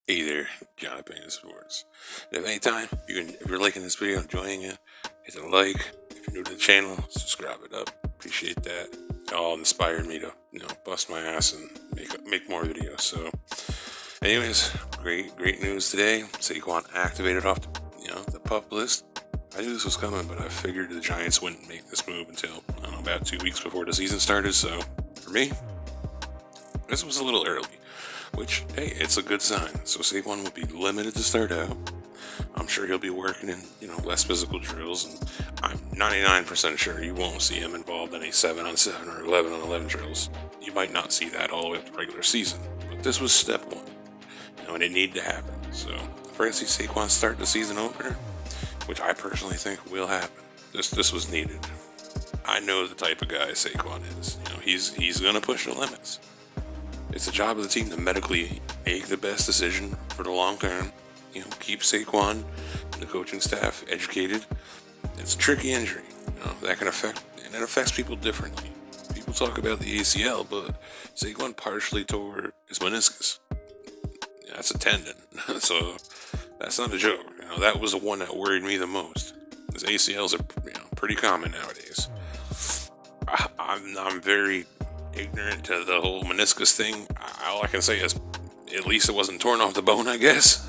Hey there, John Payne Sports. If anytime if you're liking this video, enjoying it, hit a like. If you're new to the channel, subscribe it up. Appreciate that. It all inspired me to, bust my ass and make more videos. So, anyways, great news today. Saquon activated off the pup list. I knew this was coming, but I figured the Giants wouldn't make this move until about 2 weeks before the season started. So, for me, this was a little early. Which, hey, it's a good sign. So Saquon will be limited to start out. I'm sure he'll be working in, less physical drills, and I'm 99% sure you won't see him involved in a 7-on-7 or 11-on-11 drills. You might not see that all the way up to the regular season, but this was step one, and it needed to happen. So if we're going to see Saquon start the season opener, which I personally think will happen, this was needed. I know the type of guy Saquon is. He's going to push the limits. It's the job of the team to medically make the best decision for the long term. Keep Saquon and the coaching staff educated. It's a tricky injury. That can affect, and it affects people differently. People talk about the ACL, but Saquon partially tore his meniscus. That's a tendon, so that's not a joke. That was the one that worried me the most. Because ACLs are pretty common nowadays. I'm very ignorant to the whole meniscus thing. All I can say is at least it wasn't torn off the bone, I guess.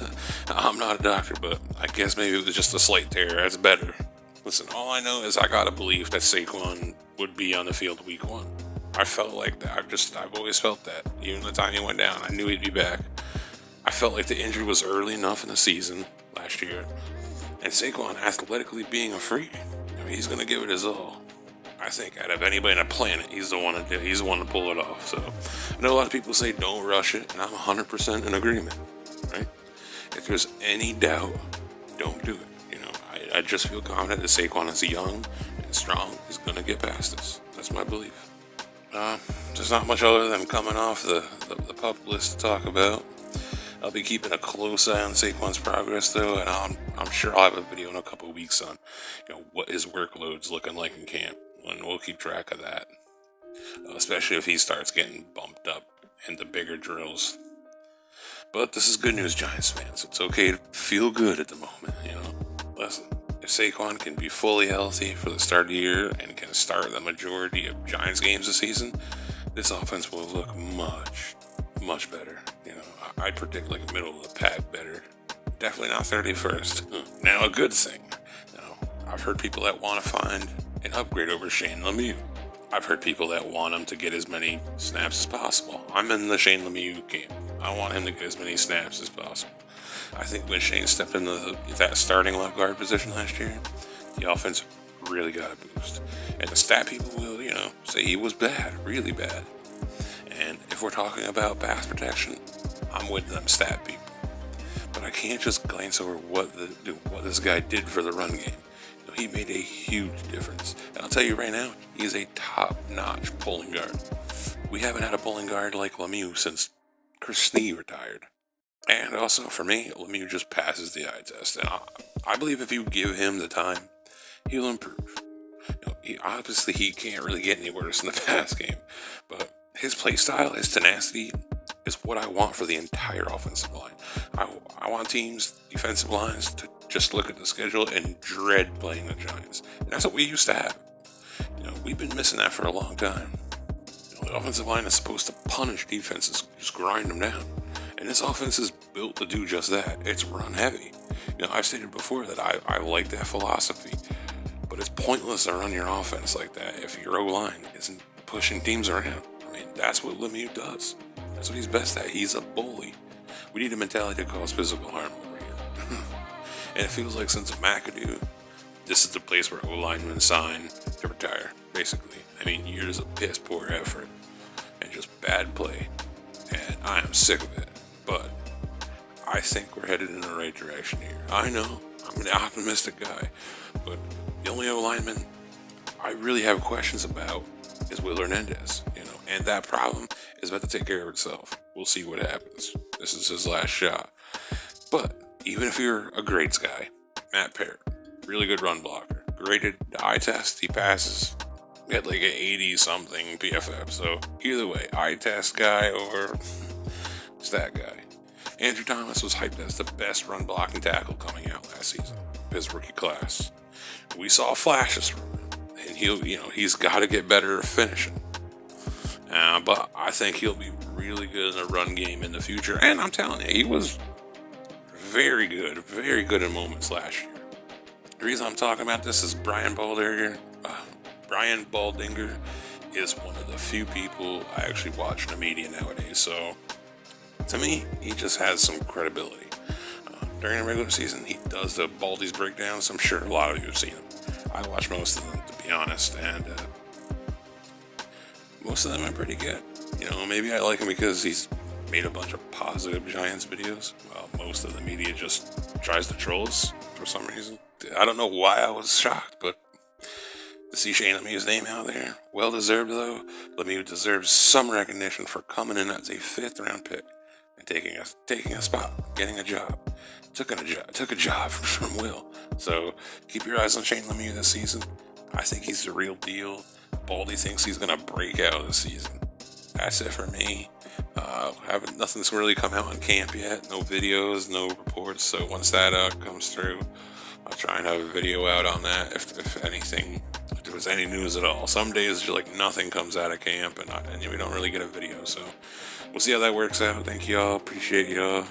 I'm not a doctor, but I guess maybe it was just a slight tear. That's better. Listen, all I know is I gotta believe that Saquon would be on the field week 1. I felt like that. I've always felt that. Even the time he went down, I knew he'd be back. I felt like the injury was early enough in the season last year. And Saquon, athletically being a freak, he's gonna give it his all. I think out of anybody on the planet, he's the one to pull it off. So I know a lot of people say don't rush it, and I'm 100% in agreement, right? If there's any doubt, don't do it. I just feel confident that Saquon is young and strong. He's going to get past this. That's my belief. There's not much other than coming off the pup list to talk about. I'll be keeping a close eye on Saquon's progress, though, and I'm sure I'll have a video in a couple of weeks on what his workload's looking like in camp. And we'll keep track of that, especially if he starts getting bumped up into bigger drills. But this is good news, Giants fans. It's okay to feel good at the moment, Listen, if Saquon can be fully healthy for the start of the year and can start the majority of Giants games this season, this offense will look much, much better. I'd predict like middle of the pack better. Definitely not 31st. Now, a good thing. I've heard people that want to find an upgrade over Shane Lemieux. I've heard people that want him to get as many snaps as possible. I'm in the Shane Lemieux game. I want him to get as many snaps as possible. I think when Shane stepped into that starting left guard position last year, the offense really got a boost. And the stat people will, say he was bad, really bad. And if we're talking about pass protection, I'm with them stat people. But I can't just glance over what this guy did for the run game. He made a huge difference. And I'll tell you right now, he's a top-notch pulling guard. We haven't had a pulling guard like Lemieux since Chris Snee retired. And also, for me, Lemieux just passes the eye test. And I believe if you give him the time, he'll improve. Obviously, he can't really get any worse in the pass game. But his play style, his tenacity, is what I want for the entire offensive line. I want teams, defensive lines, to just look at the schedule and dread playing the Giants. And that's what we used to have. We've been missing that for a long time. The offensive line is supposed to punish defenses, just grind them down. And this offense is built to do just that. It's run heavy. I've stated before that I like that philosophy. But it's pointless to run your offense like that if your O-line isn't pushing teams around. That's what Lemieux does. That's what he's best at. He's a bully. We need a mentality to cause physical harm over here. And it feels like since McAdoo, this is the place where O-linemen sign to retire, basically. Years of piss poor effort and just bad play. And I am sick of it. But I think we're headed in the right direction here. I know, I'm an optimistic guy. But the only O-lineman I really have questions about is Will Hernandez, and that problem is about to take care of itself. We'll see what happens. This is his last shot. But even if you're a grades guy, Matt Parrott, really good run blocker, graded the eye test, he passes. We had like an 80-something PFF, so either way, eye test guy or stat guy. Andrew Thomas was hyped as the best run blocking tackle coming out last season, his rookie class. We saw flashes from him, and he's got to get better at finishing. But I think he'll be really good in the run game in the future. And I'm telling you, he was very good in moments last year. The reason I'm talking about this is Brian Baldinger. Brian Baldinger is one of the few people I actually watch in the media nowadays. So to me, he just has some credibility. During the regular season, he does the Baldy's breakdowns. I'm sure a lot of you have seen them. I watch most of them, to be honest, and most of them are pretty good. Maybe I like him because he's made a bunch of positive Giants videos, while most of the media just tries to troll us for some reason. I don't know why I was shocked, but to see Shane Lemieux's name out there, well deserved though. Lemieux deserves some recognition for coming in as a 5th round pick and taking a spot, getting a job. Took a job from Will. So keep your eyes on Shane Lemieux this season. I think he's the real deal. Baldy thinks he's gonna break out this season. That's it for me. Nothing's really come out in camp yet. No videos, no reports. So once that comes through, I'll try and have a video out on that. If anything, if there was any news at all. Some days nothing comes out of camp, and we don't really get a video. So we'll see how that works out. Thank y'all. Appreciate y'all.